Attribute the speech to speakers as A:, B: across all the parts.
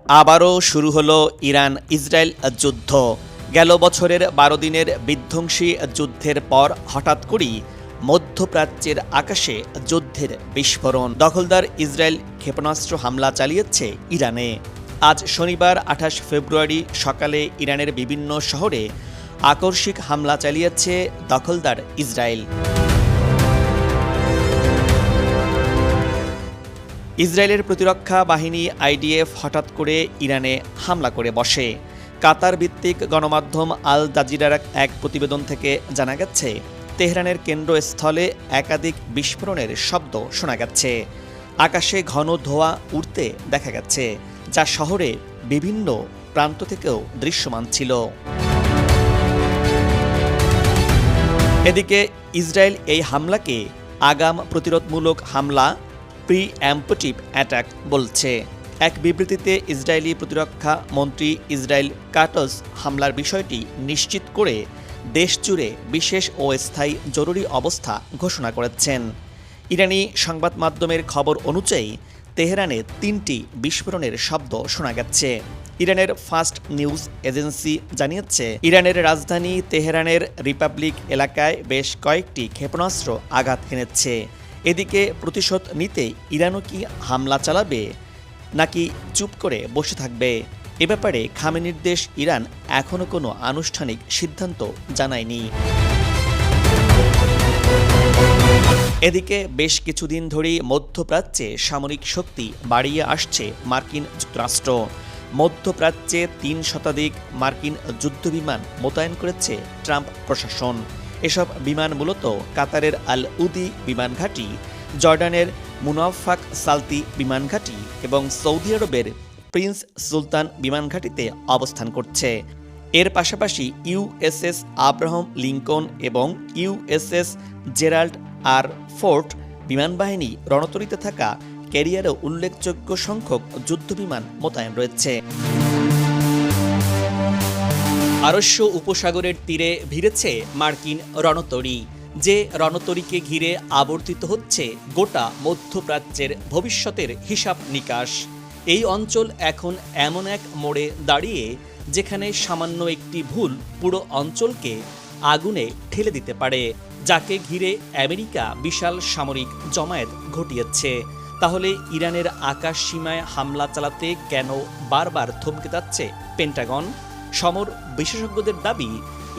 A: আবারও শুরু হলো ইরান ইসরায়েল যুদ্ধ। গেল বছরের ১২ দিনের বিধ্বংসী যুদ্ধের পর হঠাৎ করেই মধ্যপ্রাচ্যের আকাশে যুদ্ধের বিস্ফোরণ। দখলদার ইসরায়েল ক্ষেপণাস্ত্র হামলা চালিয়েছে ইরানে। আজ শনিবার ২৮ ফেব্রুয়ারি সকালে ইরানের বিভিন্ন শহরে আকস্মিক হামলা চালিয়েছে দখলদার ইসরায়েল। ইসরায়েলের প্রতিরক্ষা বাহিনী আইডিএফ হঠাৎ করে ইরানে হামলা করে বসে। কাতার ভিত্তিক গণমাধ্যম আল জাজিরার এক প্রতিবেদন থেকে জানা গেছে, তেহরানের কেন্দ্রস্থলে একাধিক বিস্ফোরণের শব্দ শোনা গেছে। আকাশে ঘন ধোঁয়া উড়তে দেখা গেছে, যা শহরে বিভিন্ন প্রান্ত থেকেও দৃশ্যমান ছিল। এদিকে ইসরায়েল এই হামলাকে আগাম প্রতিরোধমূলক হামলা প্রিএম্পটিভ অ্যাটাক বলছে। এক বিবৃতিতে ইসরায়েলি প্রতিরক্ষা মন্ত্রী ইসরায়েল কাটস হামলার বিষয়টি নিশ্চিত করে দেশজুড়ে বিশেষ ও স্থায়ী জরুরি অবস্থা ঘোষণা করেছেন। ইরানি সংবাদ মাধ্যমের খবর অনুযায়ী তেহরানে ৩টি বিস্ফোরণের শব্দ শোনা গেছে। ইরানের ফাস্ট নিউজ এজেন্সি জানিয়েছে, ইরানের রাজধানী তেহরানের রিপাবলিক এলাকায় বেশ কয়েকটি ক্ষেপণাস্ত্র আঘাত হেনেছে। এদিকে প্রতিশোধ নিতে ইরানও কি হামলা চালাবে নাকি চুপ করে বসে থাকবে, এ ব্যাপারে খামেনির দেশ ইরান এখনও কোনো আনুষ্ঠানিক সিদ্ধান্ত জানায়নি। এদিকে বেশ কিছুদিন ধরেই মধ্যপ্রাচ্যে সামরিক শক্তি বাড়িয়ে আসছে মার্কিন যুক্তরাষ্ট্র। মধ্যপ্রাচ্যে ৩ শতাধিক মার্কিন যুদ্ধবিমান মোতায়েন করেছে ট্রাম্প প্রশাসন। এসব বিমান মূলত কাতারের আল উদি বিমান ঘাঁটি, জর্ডানের মুনাফাক সালতি বিমান ঘাঁটি এবং সৌদি আরবের প্রিন্স সুলতান বিমান ঘাঁটিতে অবস্থান করছে। এর পাশাপাশি ইউএসএস আব্রাহাম লিঙ্কন এবং ইউএসএস জেরাল্ড আর ফোর্ড বিমানবাহিনী রণতরীতে থাকা ক্যারিয়ারেও উল্লেখযোগ্য সংখ্যক যুদ্ধবিমান মোতায়েন রয়েছে। পারস্য উপসাগরের তীরে ভিড়েছে মার্কিন রণতরী, যে রণতরীকে ঘিরে আবর্তিত হচ্ছে গোটা মধ্যপ্রাচ্যের ভবিষ্যতের হিসাব নিকাশ। এই অঞ্চল এখন এমন এক মোড়ে দাঁড়িয়ে যেখানে সামান্য একটি ভুল পুরো অঞ্চলকে আগুনে ঠেলে দিতে পারে, যাকে ঘিরে আমেরিকা বিশাল সামরিক জমায়েত ঘটিয়েছে। তাহলে ইরানের আকাশ সীমায় হামলা চালাতে কেন বারবার থমকে যাচ্ছে পেন্টাগন? সমর বিশেষজ্ঞদের দাবি,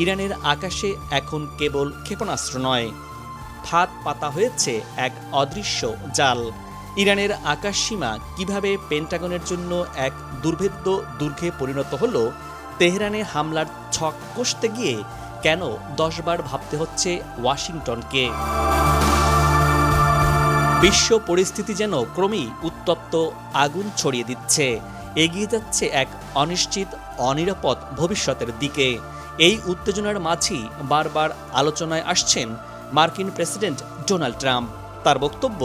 A: ইরানের আকাশে এখন কেবল ক্ষেপণাস্ত্র নয়, ফাঁদ পাতা হয়েছে এক অদৃশ্য জাল। ইরানের আকাশ সীমা কিভাবে পেন্টাগনের জন্য এক দুর্ভেদ্য দুর্গে পরিণত হলো, তেহরানে হামলার ছক কষতে গিয়ে কেন 10 বার ভাবতে হচ্ছে ওয়াশিংটনকে? বিশ্ব পরিস্থিতি যেন ক্রমেই উত্তপ্ত আগুন ছড়িয়ে দিচ্ছে, এগিয়ে যাচ্ছে এক অনিশ্চিত অনিরাপদ ভবিষ্যতের দিকে। এই উত্তেজনার মাঝেই বারবার আলোচনায় আসছেন মার্কিন প্রেসিডেন্ট ডোনাল্ড ট্রাম্প। তার বক্তব্য,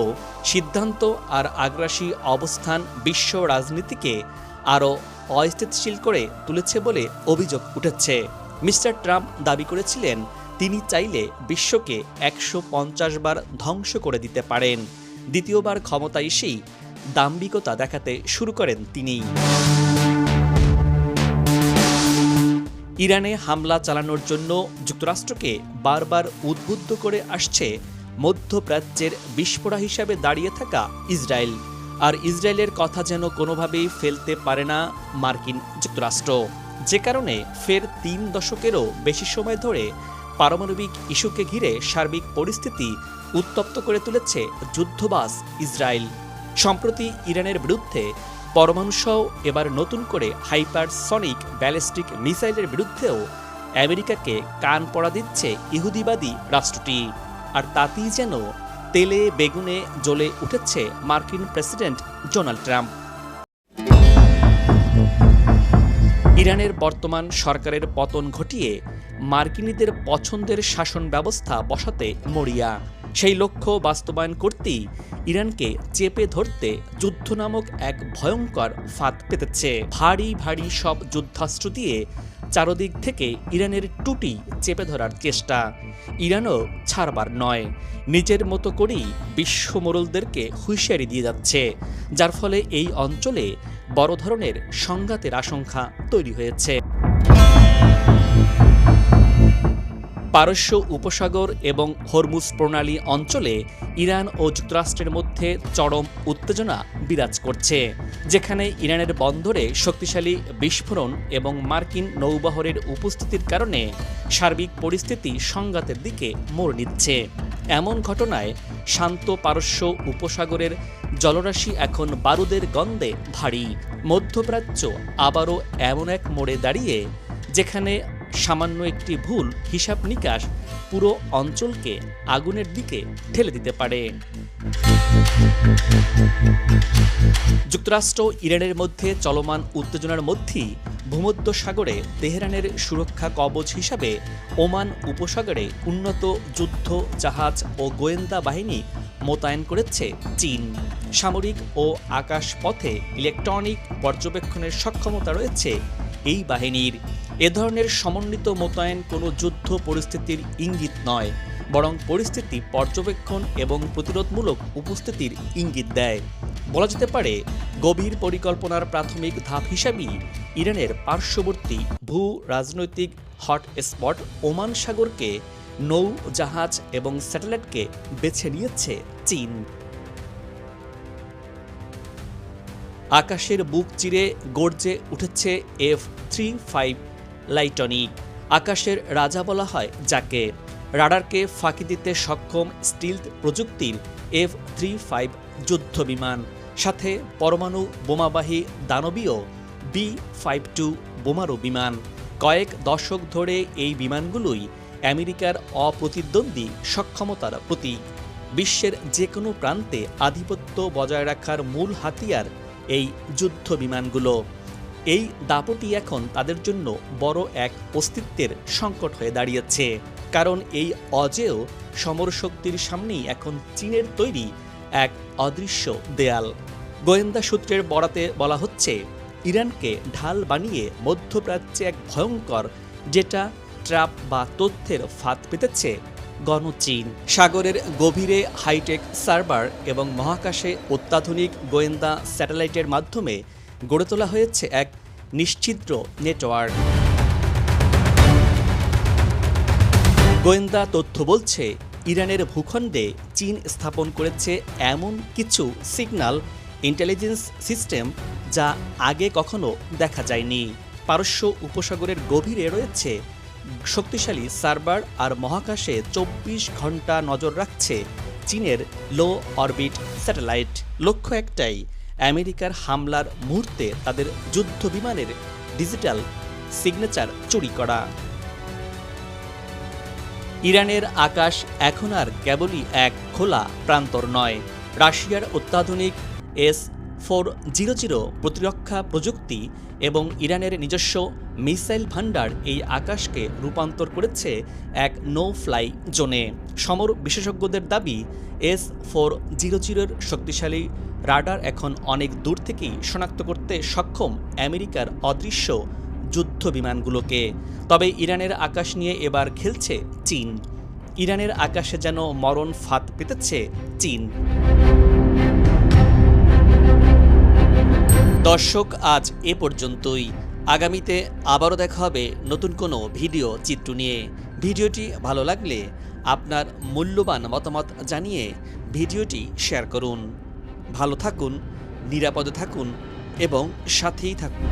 A: সিদ্ধান্ত আর আগ্রাসী অবস্থান বিশ্ব রাজনীতিকে আরও অস্থিতিশীল করে তুলেছে বলে অভিযোগ উঠেছে। মিস্টার ট্রাম্প দাবি করেছিলেন, তিনি চাইলে বিশ্বকে ১৫০ বার ধ্বংস করে দিতে পারেন। দ্বিতীয়বার ক্ষমতা এসেই দাম্ভিকতা দেখাতে শুরু করেন তিনি। ইরানে হামলা চালানোর জন্য যুক্তরাষ্ট্রকে বারবার উদ্বুদ্ধ করে আসছে মধ্যপ্রাচ্যের বিস্ফোরা হিসাবে দাঁড়িয়ে থাকা ইসরায়েল। আর ইসরায়েলের কথা যেন কোনোভাবেই ফেলতে পারে না মার্কিন যুক্তরাষ্ট্র, যে কারণে ফের ৩ দশকেরও বেশি সময় ধরে পারমাণবিক ইস্যুকে ঘিরে সার্বিক পরিস্থিতি উত্তপ্ত করে তুলেছে যুদ্ধবাজ ইসরায়েল। সম্প্রতি ইরানের বিরুদ্ধে পরমাণুসহ এবার নতুন করে হাইপারসনিক ব্যালিস্টিক মিসাইলের বিরুদ্ধেও আমেরিকাকে কান পড়া দিচ্ছে ইহুদিবাদী রাষ্ট্রটি। আর তাতেই যেন তেলে বেগুনে জ্বলে উঠেছে মার্কিন প্রেসিডেন্ট ডোনাল্ড ট্রাম্প। ইরানের বর্তমান সরকারের পতন ঘটিয়ে মার্কিনীদের পছন্দের শাসন ব্যবস্থা বসাতে মরিয়া। সেই লক্ষ্য বাস্তবায়ন করতেই ইরানকে চেপে ধরতে যুদ্ধ নামক এক ভয়ঙ্কর ফাঁদ পেতেছে। ভারী ভারী সব যুদ্ধাস্ত্র দিয়ে চারদিক থেকে ইরানের টুটি চেপে ধরার চেষ্টা। ইরানও ছাড়বার নয়, নিজের মতো করেই বিশ্ব মোড়লদেরকে হুঁশিয়ারি দিয়ে যাচ্ছে, যার ফলে এই অঞ্চলে বড় ধরনের সংঘাতের আশঙ্কা তৈরি হয়েছে। পারস্য উপসাগর এবং হরমুজ প্রণালী অঞ্চলে ইরান ও যুক্তরাষ্ট্রের মধ্যে চরম উত্তেজনা বিরাজ করছে, যেখানে ইরানের বন্দরে শক্তিশালী বিস্ফোরণ এবং মার্কিন নৌবহরের উপস্থিতির কারণে সার্বিক পরিস্থিতি সংঘাতের দিকে মোড় নিচ্ছে। এমন ঘটনায় শান্ত পারস্য উপসাগরের জলরাশি এখন বারুদের গন্ধে ভারী। মধ্যপ্রাচ্য আবারও এমন এক মোড়ে দাঁড়িয়ে যেখানে সামান্য একটি ভুল হিসাব নিকাশ পুরো অঞ্চলকে আগুনের দিকে ঠেলে দিতে পারে। যুক্তরাষ্ট্র ইরানের মধ্যে চলমান উত্তেজনার মধ্যেই ভূমধ্যসাগরে তেহরানের সুরক্ষা কবচ হিসাবে ওমান উপসাগরে উন্নত যুদ্ধ জাহাজ ও গোয়েন্দা বাহিনী মোতায়েন করেছে চীন। সামরিক ও আকাশপথে ইলেকট্রনিক পর্যবেক্ষণের সক্ষমতা রয়েছে এই বাহিনীর। এ ধরনের সমন্বিত মোতায়েন কোনো যুদ্ধ পরিস্থিতির ইঙ্গিত নয়, বরং পরিস্থিতি পর্যবেক্ষণ এবং প্রতিরোধমূলক উপস্থিতির ইঙ্গিত দেয়। বলা যেতে পারে, গভীর পরিকল্পনার প্রাথমিক ধাপ হিসাবেই ইরানের পার্শ্ববর্তী ভূ রাজনৈতিক হটস্পট ওমান সাগরকে নৌ জাহাজ এবং স্যাটেলাইটকে বেছে নিয়েছে চীন। আকাশের বুক চিরে গর্জে উঠেছে F-35 লাইটনিক। আকাশের রাজা বলা হয় যাকে। রাডারকে ফাঁকি দিতে সক্ষম স্টিলথ প্রযুক্তির F-35 যুদ্ধ বিমান, সাথে পরমাণু বোমাবাহী দানবীয় B-52 বোমারু বিমান। কয়েক দশক ধরে এই বিমানগুলোই আমেরিকার অপ্রতিদ্বন্দ্বী সক্ষমতার প্রতীক। বিশ্বের যে কোনো প্রান্তে আধিপত্য বজায় রাখার মূল হাতিয়ার এই যুদ্ধ বিমানগুলো। এই দাপটি এখন তাদের জন্য বড় এক অস্তিত্বের সংকট হয়ে দাঁড়িয়েছে, কারণ এই অজেয় সমরশক্তির সামনেই এখন চীনের তৈরি এক অদৃশ্য দেয়াল। গোয়েন্দা সূত্রের বরাতে বলা হচ্ছে, ইরানকে ঢাল বানিয়ে মধ্যপ্রাচ্যে এক ভয়ঙ্কর ডেটা ট্র্যাপ বা তথ্যের ফাঁদ পেতেছে গণচীন। সাগরের গভীরে হাইটেক সার্ভার এবং মহাকাশে অত্যাধুনিক গোয়েন্দা স্যাটেলাইটের মাধ্যমে গড়ে তোলা হয়েছে এক নিশ্ছিদ্র নেটওয়ার্ক। গোয়েন্দা তথ্য বলছে, ইরানের ভূখণ্ডে চীন স্থাপন করেছে এমন কিছু সিগন্যাল ইন্টেলিজেন্স সিস্টেম যা আগে কখনো দেখা যায়নি। পারস্য উপসাগরের গভীরে রয়েছে শক্তিশালী সার্ভার, আর মহাকাশে 24 ঘন্টা নজর রাখছে চীনের লো অরবিট স্যাটেলাইট। লক্ষ্য একটাই, আমেরিকার হামলার মুহূর্তে তাদের যুদ্ধ বিমানের ডিজিটাল সিগনেচার চুরি করা। ইরানের আকাশ এখন আর কেবলই এক খোলা প্রান্তর নয়। রাশিয়ার অত্যাধুনিক S-400 প্রতিরক্ষা প্রযুক্তি এবং ইরানের নিজস্ব মিসাইল ভান্ডার এই আকাশকে রূপান্তর করেছে এক নো ফ্লাই জোনে। সমর বিশেষজ্ঞদের দাবি, S-400 শক্তিশালী রাডার এখন অনেক দূর থেকেই শনাক্ত করতে সক্ষম আমেরিকার অদৃশ্য যুদ্ধ বিমানগুলোকে। তবে ইরানের আকাশ নিয়ে এবার খেলছে চীন। ইরানের আকাশে যেন মরণ ফাঁদ পেতেছে চীন। দর্শক, আজ এ পর্যন্তই। আগামীতে আবারও দেখা হবে নতুন কোনো ভিডিও চিত্র নিয়ে। ভিডিওটি ভালো লাগলে আপনার মূল্যবান মতামত জানিয়ে ভিডিওটি শেয়ার করুন। ভালো থাকুন, নিরাপদে থাকুন এবং সাথেই থাকুন।